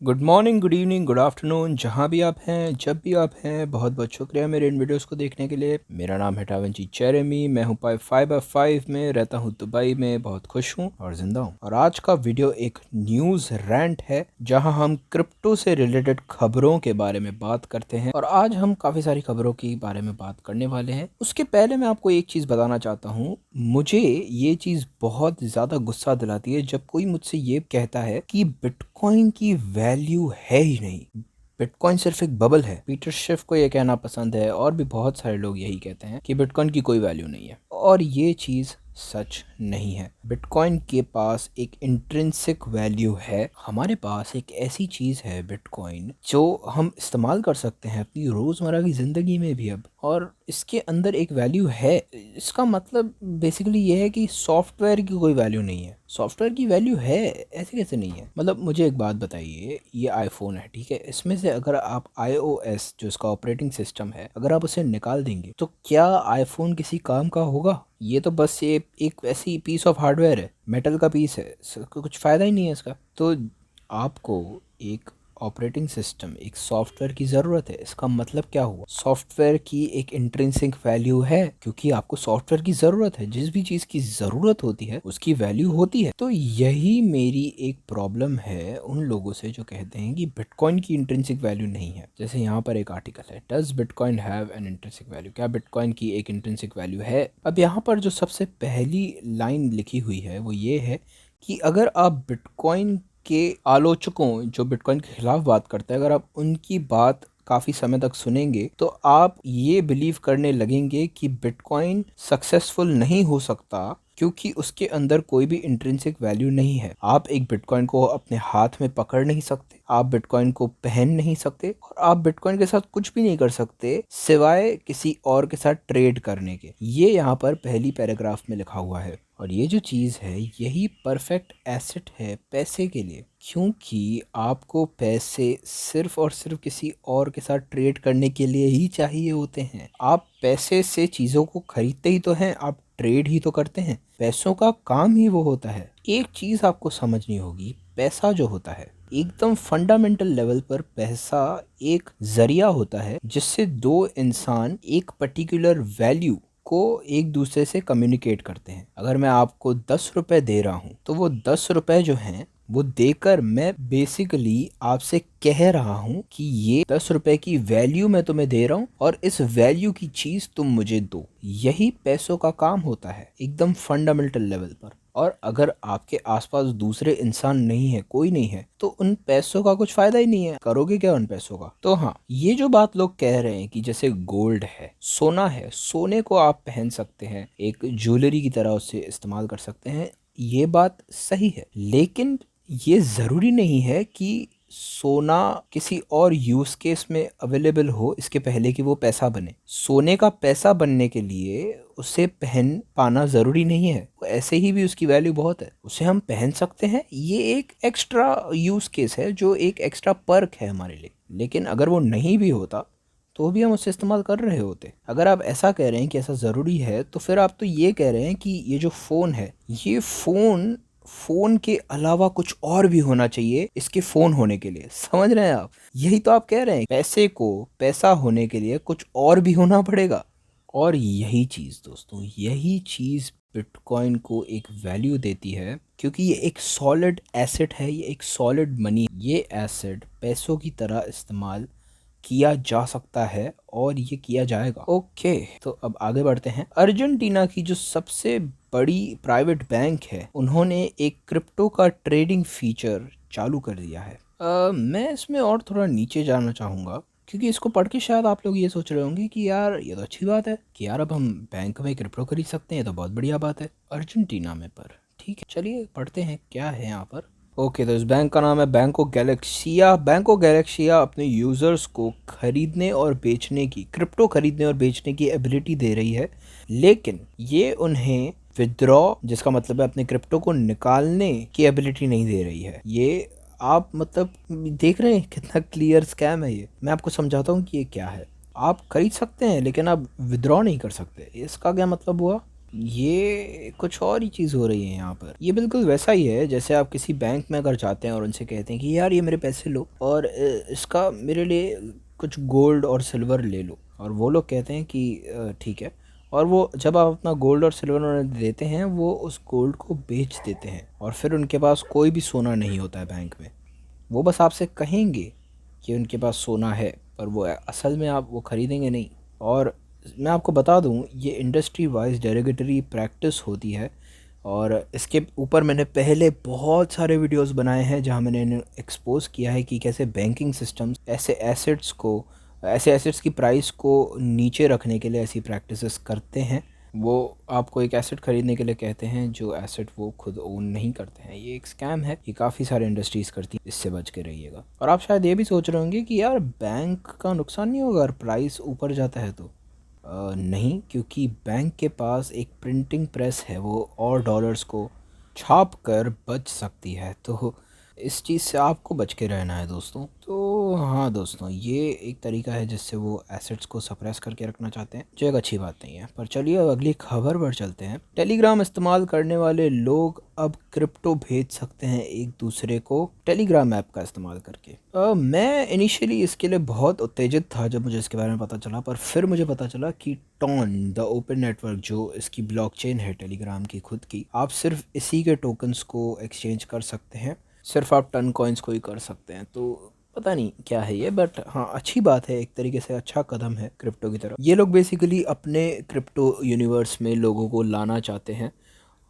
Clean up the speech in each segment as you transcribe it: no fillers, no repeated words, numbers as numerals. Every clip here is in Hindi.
Good morning, good evening, good afternoon, जहाँ भी आप हैं, जब भी आप हैं, बहुत बहुत शुक्रिया मेरे इन वीडियोस को देखने के लिए। मेरा नाम है टावंजी चेरेमी, मैं हूँ पाई 5/5 में, रहता हूँ दुबई में, बहुत खुश हूँ और ज़िंदा हूँ। और आज का वीडियो एक न्यूज़ रैंट है जहाँ हम क्रिप्टो से रिलेटेड खबरों के बारे में बात करते हैं। और आज हम काफ़ी सारी खबरों के बारे में बात करने वाले हैं। उसके पहले मैं आपको एक चीज़ बताना चाहता हूँ। मुझे ये चीज़ बहुत ज़्यादा गुस्सा दिलाती है जब कोई मुझसे ये कहता है कि बिटकॉइन की वैल्यू है ही नहीं, बिटकॉइन सिर्फ एक बबल है। पीटर शिफ को ये कहना पसंद है और भी बहुत सारे लोग यही कहते हैं कि बिटकॉइन की कोई वैल्यू नहीं है, और ये चीज़ सच नहीं है। बिटकॉइन के पास एक इंट्रिंसिक वैल्यू है। हमारे पास एक ऐसी चीज़ है बिटकॉइन जो हम इस्तेमाल कर सकते हैं अपनी रोज़मर्रा की ज़िंदगी में भी अब, और इसके अंदर एक वैल्यू है। इसका मतलब बेसिकली ये है कि सॉफ्टवेयर की कोई वैल्यू नहीं है। सॉफ्टवेयर की वैल्यू है, ऐसे कैसे नहीं है? मतलब मुझे एक बात बताइए, ये आईफोन है, ठीक है, इसमें से अगर आप iOS जो इसका ऑपरेटिंग सिस्टम है, अगर आप उसे निकाल देंगे तो क्या आईफोन किसी काम का होगा? ये तो बस ये एक ऐसी पीस ऑफ हार्डवेयर है, मेटल का पीस है, कुछ फ़ायदा ही नहीं है इसका। तो आपको एक ऑपरेटिंग सिस्टम, एक सॉफ्टवेयर की ज़रूरत है। इसका मतलब क्या हुआ? सॉफ्टवेयर की एक इंट्रिंसिक वैल्यू है, क्योंकि आपको सॉफ्टवेयर की ज़रूरत है। जिस भी चीज़ की ज़रूरत होती है उसकी वैल्यू होती है। तो यही मेरी एक प्रॉब्लम है उन लोगों से जो कहते हैं कि बिटकॉइन की इंट्रिंसिक वैल्यू नहीं है। जैसे यहाँ पर एक आर्टिकल है, does bitcoin have an intrinsic value? क्या बिटकॉइन की एक इंट्रिंसिक वैल्यू है? अब यहाँ पर जो सबसे पहली लाइन लिखी हुई है वो ये है कि अगर आप बिटकॉइन के आलोचकों जो बिटकॉइन के खिलाफ बात करते हैं, अगर आप उनकी बात काफ़ी समय तक सुनेंगे तो आप ये बिलीव करने लगेंगे कि बिटकॉइन सक्सेसफुल नहीं हो सकता क्योंकि उसके अंदर कोई भी इंट्रिंसिक वैल्यू नहीं है। आप एक बिटकॉइन को अपने हाथ में पकड़ नहीं सकते, आप बिटकॉइन को पहन नहीं सकते, और आप बिटकॉइन के साथ कुछ भी नहीं कर सकते सिवाय किसी और के साथ ट्रेड करने के। ये यहाँ पर पहली पैराग्राफ में लिखा हुआ है। और ये जो चीज़ है यही परफेक्ट एसेट है पैसे के लिए, क्योंकि आपको पैसे सिर्फ और सिर्फ किसी और के साथ ट्रेड करने के लिए ही चाहिए होते हैं। आप पैसे से चीज़ों को खरीदते ही तो हैं, आप ट्रेड ही तो करते हैं। पैसों का काम ही वो होता है। एक चीज़ आपको समझनी होगी, पैसा जो होता है एकदम फंडामेंटल लेवल पर पैसा एक जरिया होता है जिससे दो इंसान एक पर्टिकुलर वैल्यू को एक दूसरे से कम्युनिकेट करते हैं। अगर मैं आपको 10 रुपए दे रहा हूँ तो वो 10 रुपए जो हैं वो देकर मैं बेसिकली आपसे कह रहा हूँ कि ये 10 रुपए की वैल्यू मैं तुम्हें दे रहा हूँ और इस वैल्यू की चीज़ तुम मुझे दो। यही पैसों का काम होता है एकदम फंडामेंटल लेवल पर। और अगर आपके आसपास दूसरे इंसान नहीं है, कोई नहीं है, तो उन पैसों का कुछ फायदा ही नहीं है। करोगे क्या उन पैसों का? तो हाँ, ये जो बात लोग कह रहे हैं कि जैसे गोल्ड है, सोना है, सोने को आप पहन सकते हैं, एक ज्वेलरी की तरह उसे इस्तेमाल कर सकते हैं, ये बात सही है। लेकिन ये ज़रूरी नहीं है कि सोना किसी और यूज़ केस में अवेलेबल हो इसके पहले कि वो पैसा बने। सोने का पैसा बनने के लिए उसे पहन पाना ज़रूरी नहीं है, वो ऐसे ही भी उसकी वैल्यू बहुत है, उसे हम पहन सकते हैं। ये एक एक्स्ट्रा यूज़ केस है, जो एक एक्स्ट्रा पर्क है हमारे लिए। लेकिन अगर वो नहीं भी होता तो भी हम उसे इस्तेमाल कर रहे होते। अगर आप ऐसा कह रहे हैं कि ऐसा ज़रूरी है तो फिर आप तो ये कह रहे हैं कि ये जो फ़ोन है, ये फ़ोन के अलावा कुछ और भी होना चाहिए इसके फ़ोन होने के लिए। समझ रहे हैं आप? यही तो आप कह रहे हैं, पैसे को पैसा होने के लिए कुछ और भी होना पड़ेगा। और यही चीज़ दोस्तों, यही चीज़ बिटकॉइन को एक वैल्यू देती है, क्योंकि ये एक सॉलिड एसेट है, ये एक सॉलिड मनी। ये एसेट पैसों की तरह इस्तेमाल किया जा सकता है और ये किया जाएगा। ओके, तो अब आगे बढ़ते हैं। अर्जेंटीना की जो सबसे बड़ी प्राइवेट बैंक है, उन्होंने एक क्रिप्टो का ट्रेडिंग फीचर चालू कर दिया है। मैं इसमें और थोड़ा नीचे जाना चाहूँगा, क्योंकि इसको पढ़ के शायद आप लोग ये सोच रहे होंगे कि यार ये तो अच्छी बात है कि यार अब हम बैंक में क्रिप्टो खरीद सकते हैं, तो बहुत बढ़िया बात है अर्जेंटीना में। पर ठीक है, चलिए पढ़ते हैं क्या है यहाँ पर। ओके, तो इस बैंक का नाम है बैंको गैलेक्सिया। बैंको गैलेक्सिया अपने यूज़र्स को खरीदने और बेचने की, क्रिप्टो खरीदने और बेचने की एबिलिटी दे रही है, लेकिन ये उन्हें विदड्रॉ, जिसका मतलब है अपने क्रिप्टो को निकालने की एबिलिटी नहीं दे रही है। ये आप मतलब देख रहे हैं कितना क्लियर स्कैम है ये। मैं आपको समझाता हूँ कि ये क्या है। आप खरीद सकते हैं लेकिन आप विदड्रॉ नहीं कर सकते। इसका क्या मतलब हुआ? ये कुछ और ही चीज़ हो रही है यहाँ पर। ये बिल्कुल वैसा ही है जैसे आप किसी बैंक में अगर जाते हैं और उनसे कहते हैं कि यार ये मेरे पैसे लो और इसका मेरे लिए कुछ गोल्ड और सिल्वर ले लो, और वो लोग कहते हैं कि ठीक है। और वो जब आप अपना गोल्ड और सिल्वर उन्हें देते हैं, वो उस गोल्ड को बेच देते हैं और फिर उनके पास कोई भी सोना नहीं होता है बैंक में। वो बस आपसे कहेंगे कि उनके पास सोना है, पर वो असल में आप वो ख़रीदेंगे नहीं। और मैं आपको बता दूं, ये इंडस्ट्री वाइज डेरोगेटरी प्रैक्टिस होती है। और इसके ऊपर मैंने पहले बहुत सारे वीडियोस बनाए हैं जहां मैंने इन्हें एक्सपोज किया है कि कैसे बैंकिंग सिस्टम्स ऐसे एसेट्स की प्राइस को नीचे रखने के लिए ऐसी प्रैक्टिसेस करते हैं। वो आपको एक एसेट ख़रीदने के लिए कहते हैं जो एसेट वो खुद ओन नहीं करते हैं। ये एक स्कैम है, ये काफ़ी सारे इंडस्ट्रीज़ करती हैं, इससे बच के रहिएगा। और आप शायद ये भी सोच रहे होंगे कि यार बैंक का नुकसान नहीं होगा अगर प्राइस ऊपर जाता है तो। नहीं, क्योंकि बैंक के पास एक प्रिंटिंग प्रेस है, वो और डॉलर्स को छाप कर बच सकती है। तो इस चीज़ से आपको बच के रहना है दोस्तों। तो हाँ दोस्तों, ये एक तरीका है जिससे वो एसेट्स को सप्रेस करके रखना चाहते हैं, जो एक अच्छी बात नहीं है। पर चलिए अब अगली खबर पर चलते हैं। टेलीग्राम इस्तेमाल करने वाले लोग अब क्रिप्टो भेज सकते हैं एक दूसरे को टेलीग्राम ऐप का इस्तेमाल करके। मैं इनिशियली इसके लिए बहुत उत्तेजित था जब मुझे इसके बारे में पता चला, पर फिर मुझे पता चला कि टॉन द ओपन नेटवर्क, जो इसकी ब्लॉकचेन है टेलीग्राम की खुद की, आप सिर्फ इसी के टोकन्स को एक्सचेंज कर सकते हैं। सिर्फ आप टन कॉइन्स को ही कर सकते हैं। तो पता नहीं क्या है ये, बट हाँ अच्छी बात है, एक तरीके से अच्छा कदम है क्रिप्टो की तरफ। ये लोग बेसिकली अपने क्रिप्टो यूनिवर्स में लोगों को लाना चाहते हैं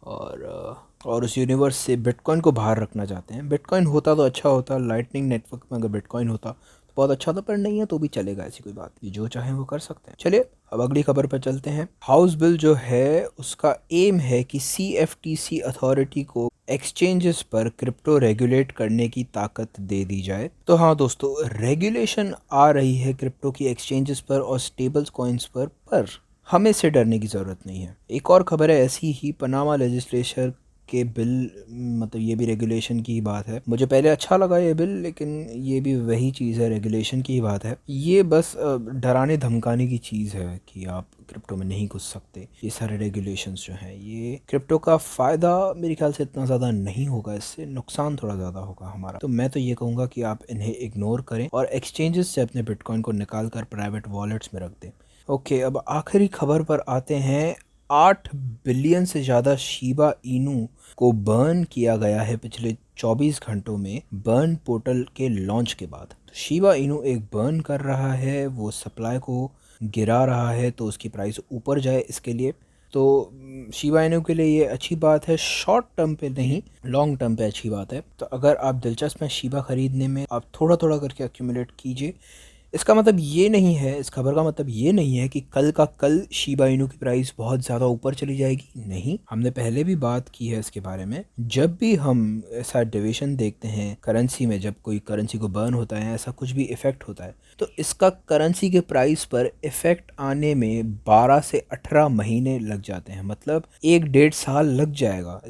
और उस यूनिवर्स से बिटकॉइन को बाहर रखना चाहते हैं। बिटकॉइन होता तो अच्छा होता, लाइटनिंग नेटवर्क में अगर बिटकॉइन होता तो बहुत अच्छा था, पर नहीं है तो भी चलेगा, ऐसी कोई बात नहीं, जो चाहें वो कर सकते हैं। चलिए अब अगली खबर पर चलते हैं। हाउस बिल जो है उसका एम है कि CFTC अथॉरिटी को एक्सचेंजेस पर क्रिप्टो रेगुलेट करने की ताकत दे दी जाए। तो हाँ दोस्तों, रेगुलेशन आ रही है क्रिप्टो की एक्सचेंजेस पर और स्टेबल्स कॉइन्स पर हमें इससे डरने की ज़रूरत नहीं है। एक और खबर है ऐसी ही, पनामा लेजिस्लेचर के बिल, मतलब ये भी रेगुलेशन की ही बात है। मुझे पहले अच्छा लगा ये बिल, लेकिन ये भी वही चीज़ है, रेगुलेशन की ही बात है। ये बस डराने धमकाने की चीज़ है कि आप क्रिप्टो में नहीं घुस सकते। ये सारे रेगुलेशंस जो हैं, ये क्रिप्टो का फ़ायदा मेरे ख्याल से इतना ज़्यादा नहीं होगा, इससे नुकसान थोड़ा ज़्यादा होगा हमारा। तो मैं तो ये कहूँगा कि आप इन्हें इग्नोर करें और एक्सचेंजेस से अपने बिटकॉइन को निकाल कर प्राइवेट वॉलेट्स में रख दें। ओके, अब आखिरी खबर पर आते हैं। 8 बिलियन से ज़्यादा शिबा इनू को बर्न किया गया है पिछले 24 घंटों में बर्न पोर्टल के लॉन्च के बाद। तो शिबा इनू एक बर्न कर रहा है, वो सप्लाई को गिरा रहा है तो उसकी प्राइस ऊपर जाए इसके लिए। तो शिबा इनू के लिए ये अच्छी बात है, शॉर्ट टर्म पे नहीं, लॉन्ग टर्म पे अच्छी बात है। तो अगर आप दिलचस्प हैं शिबा खरीदने में, आप थोड़ा थोड़ा करके एक्यूमुलेट कीजिए। इसका मतलब ये नहीं है, इस खबर का मतलब ये नहीं है कि कल का कल शिबा इनू की प्राइस बहुत ज़्यादा ऊपर चली जाएगी। नहीं, हमने पहले भी बात की है इसके बारे में। जब भी हम ऐसा डिविजन देखते हैं करेंसी में, जब कोई करेंसी को बर्न होता है, ऐसा कुछ भी इफ़ेक्ट होता है, तो इसका करेंसी के प्राइस पर इफ़ेक्ट आने में 12 से 18 महीने लग जाते हैं। मतलब 1-1.5 साल लग जाएगा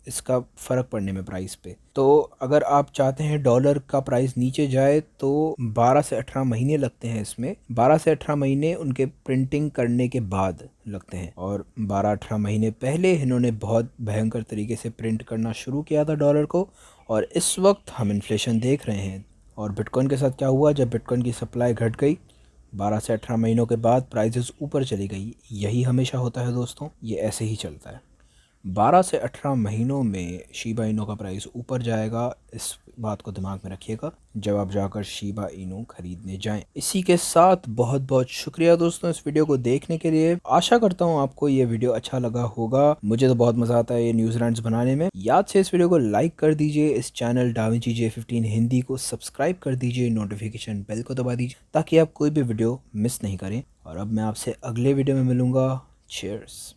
इसका फ़र्क पड़ने में प्राइस पे। तो अगर आप चाहते हैं डॉलर का प्राइस नीचे जाए तो 12 से 18 महीने लगते हैं इसमें। 12 से 18 महीने उनके प्रिंटिंग करने के बाद लगते हैं, और 12-18 महीने पहले इन्होंने बहुत भयंकर तरीके से प्रिंट करना शुरू किया था डॉलर को, और इस वक्त हम इन्फ्लेशन देख रहे हैं। और बिटकॉइन के साथ क्या हुआ, जब बिटकॉइन की सप्लाई घट गई 12 से 18 महीनों के बाद प्राइसेस ऊपर चली गई। यही हमेशा होता है दोस्तों, ये ऐसे ही चलता है। 12 से 18 महीनों में शिबा इनू का प्राइस ऊपर जाएगा, इस बात को दिमाग में रखिएगा जब आप जाकर शिबा इनू खरीदने जाएं। इसी के साथ बहुत बहुत शुक्रिया दोस्तों इस वीडियो को देखने के लिए। आशा करता हूं आपको ये वीडियो अच्छा लगा होगा। मुझे तो बहुत मज़ा आता है ये न्यूज़ रैंट्स बनाने में। याद से इस वीडियो को लाइक कर दीजिए, इस चैनल डाविंची J15 हिंदी को सब्सक्राइब कर दीजिए, नोटिफिकेशन बेल को दबा दीजिए ताकि आप कोई भी वीडियो मिस नहीं करें। और अब मैं आपसे अगले वीडियो में मिलूँगा। चीयर्स।